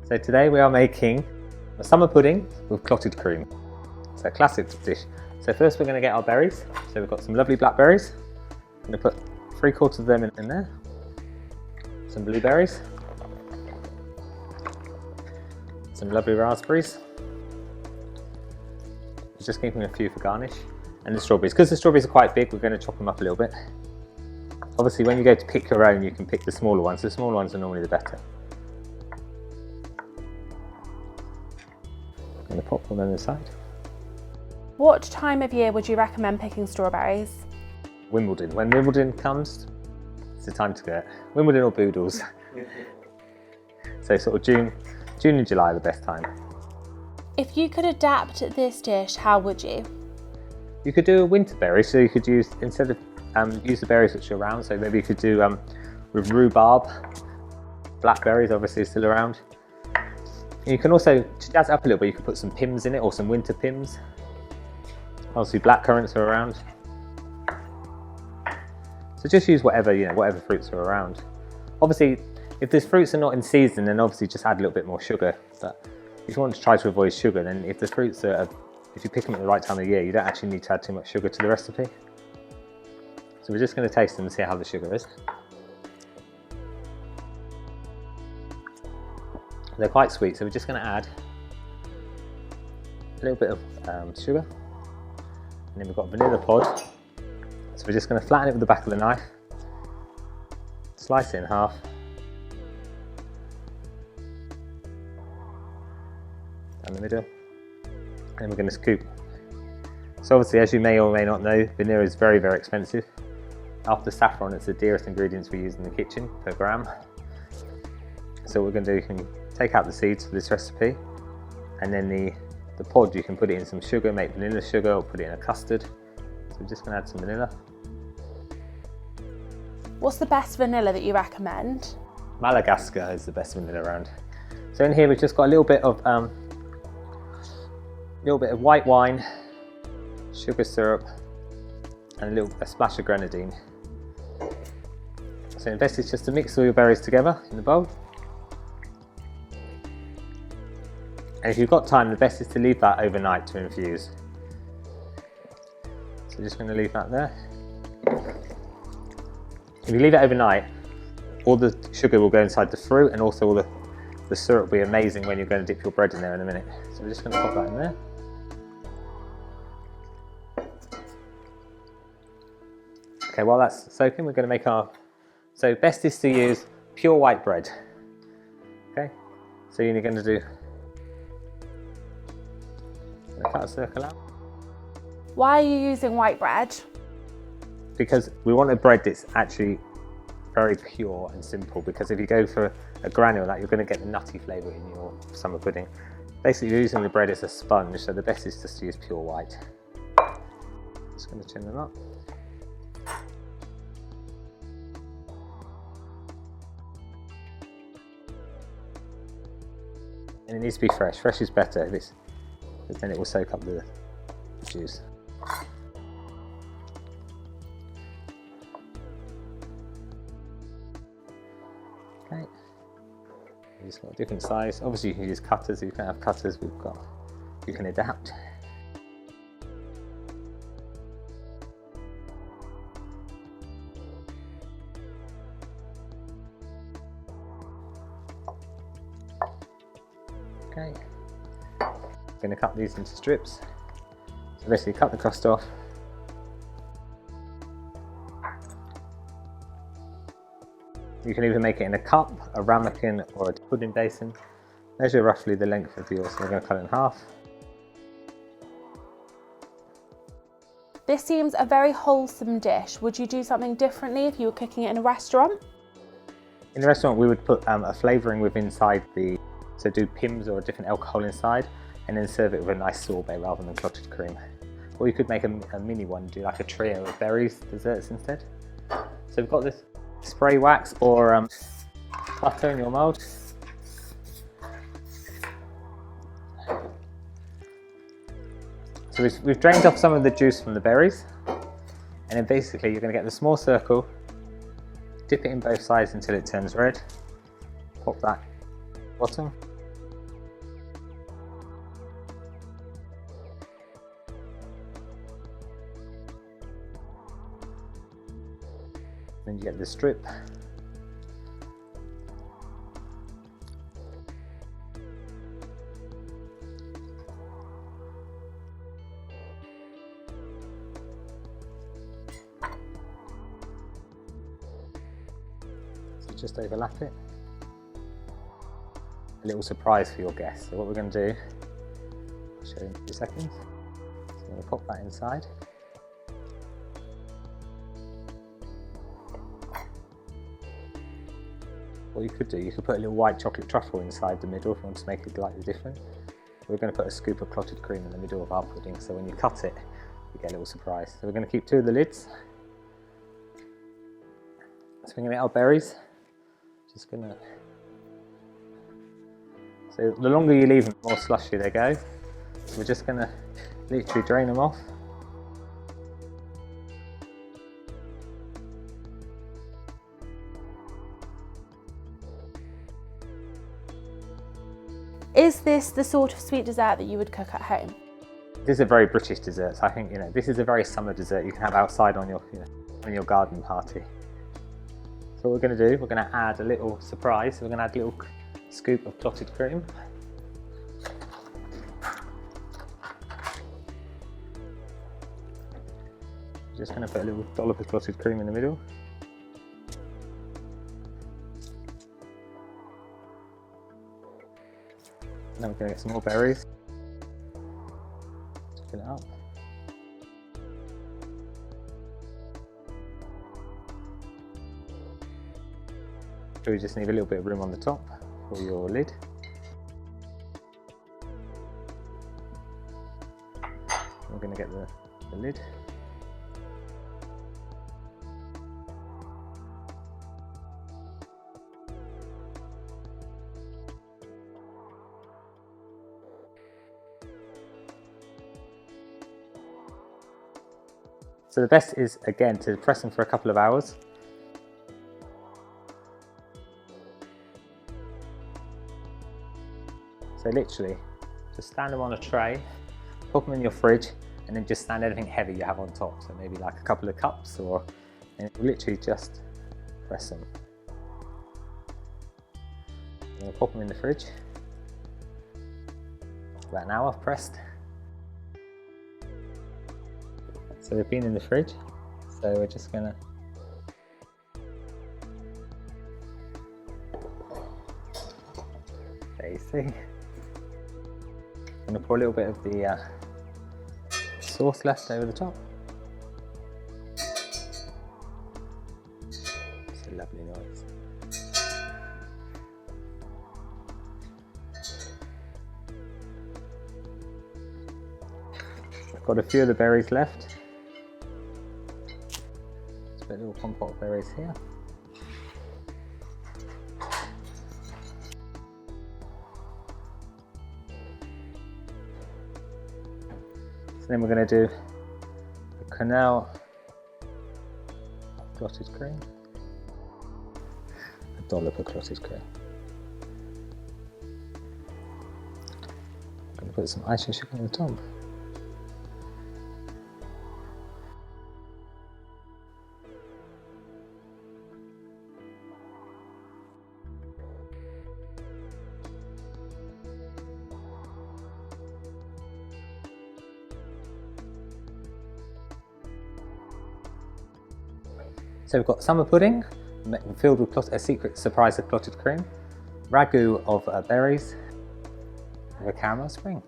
So today we are making a summer pudding with clotted cream. So a classic dish. So first we're going to get our berries. So we've got some lovely blackberries. I'm going to put 3/4 of them in there. Some blueberries. Some lovely raspberries. Just keeping a few for garnish. And the strawberries. Because the strawberries are quite big, we're going to chop them up a little bit. Obviously when you go to pick your own, you can pick the smaller ones. The smaller ones are normally the better. I'm going to pop them on the side. What time of year would you recommend picking strawberries? Wimbledon. When Wimbledon comes, it's the time to go. Wimbledon or Boodles. So sort of June and July are the best time. If you could adapt this dish, how would you? You could do a winter berry, so you could use, instead of use the berries which are around, so maybe you could do with rhubarb, blackberries obviously still around. And you can also, to jazz it up a little bit, you could put some pims in it, or some winter pims. Obviously blackcurrants are around. So just use whatever, whatever fruits are around. Obviously, if these fruits are not in season, then obviously just add a little bit more sugar. But if you want to try to avoid sugar, then if the fruits are, if you pick them at the right time of year, you don't actually need to add too much sugar to the recipe. So we're just going to taste them and see how the sugar is. They're quite sweet, so we're just going to add a little bit of sugar. And then we've got vanilla pod. So we're just going to flatten it with the back of the knife. Slice it in half. Down the middle. And we're going to scoop. So obviously, as you may or may not know, vanilla is very, very expensive. After saffron, it's the dearest ingredients we use in the kitchen per gram. So what we're going to do, you can take out the seeds for this recipe, and then the pod, you can put it in some sugar, make vanilla sugar, or put it in a custard. So we're just going to add some vanilla. What's the best vanilla that you recommend? Madagascar is the best vanilla around. So in here we've just got a little bit of white wine, sugar syrup, and a splash of grenadine. So the best is just to mix all your berries together in the bowl. And if you've got time, the best is to leave that overnight to infuse. So just going to leave that there. If you leave it overnight, all the sugar will go inside the fruit, and also all the syrup will be amazing when you're going to dip your bread in there in a minute. So we're just going to pop that in there. Okay, while that's soaking, we're going to make so best is to use pure white bread. Okay, so you're going to do, cut a circle out. Why are you using white bread? Because we want a bread that's actually very pure and simple, because if you go for a granule, you're going to get the nutty flavour in your summer pudding. Basically, you're using the bread as a sponge, so the best is just to use pure white. Just going to trim them up. And it needs to be fresh. Fresh is better, because then it will soak up the juice. Okay. We've just got a different size. Obviously you can use cutters. If you don't have cutters, you can adapt. Okay, I'm going to cut these into strips. So basically cut the crust off. You can either make it in a cup, a ramekin, or a pudding basin. Measure roughly the length of yours, so we're going to cut it in half. This seems a very wholesome dish. Would you do something differently if you were cooking it in a restaurant? In a restaurant we would put a flavouring with inside so do pims or a different alcohol inside, and then serve it with a nice sorbet rather than clotted cream. Or you could make a mini one, do like a trio of berries desserts instead. So we've got this spray wax or butter in your mould. So we've drained off some of the juice from the berries, and then basically you're going to get the small circle, dip it in both sides until it turns red, pop that bottom, Then you get the strip. So just overlap it. A little surprise for your guests. So what we're going to do, I'll show you in a few seconds. So I'm going to pop that inside. What you could do, you could put a little white chocolate truffle inside the middle if you want to make it slightly different. We're going to put a scoop of clotted cream in the middle of our pudding, so when you cut it, you get a little surprise. So we're going to keep 2 of the lids. So we're going to get our berries. Just going to. So the longer you leave them, the more slushy they go. So we're just going to literally drain them off. Is this the sort of sweet dessert that you would cook at home? This is a very British dessert, so I think this is a very summer dessert you can have outside on your garden party. So what we're going to do, we're going to add a little surprise. We're going to add a little scoop of clotted cream. Just going to put a little dollop of clotted cream in the middle. Then we're going to get some more berries. Fill it up. So we just need a little bit of room on the top for your lid. We're going to get the lid. So the best is, again, to press them for a couple of hours. So literally, just stand them on a tray, put them in your fridge, and then just stand anything heavy you have on top. So maybe like a couple of cups, and literally just press them. I'm going to pop them in the fridge. About an hour pressed. So they've been in the fridge, so we're just gonna there you see. I'm gonna pour a little bit of the sauce left over the top. It's a lovely noise. I've got a few of the berries left. Put a little compote of berries here. So then we're going to do a quenelle of clotted cream, a dollop of clotted cream. I'm going to put some icing sugar on the top. So we've got summer pudding filled with a secret surprise of clotted cream, ragu of berries, and a caramel spring.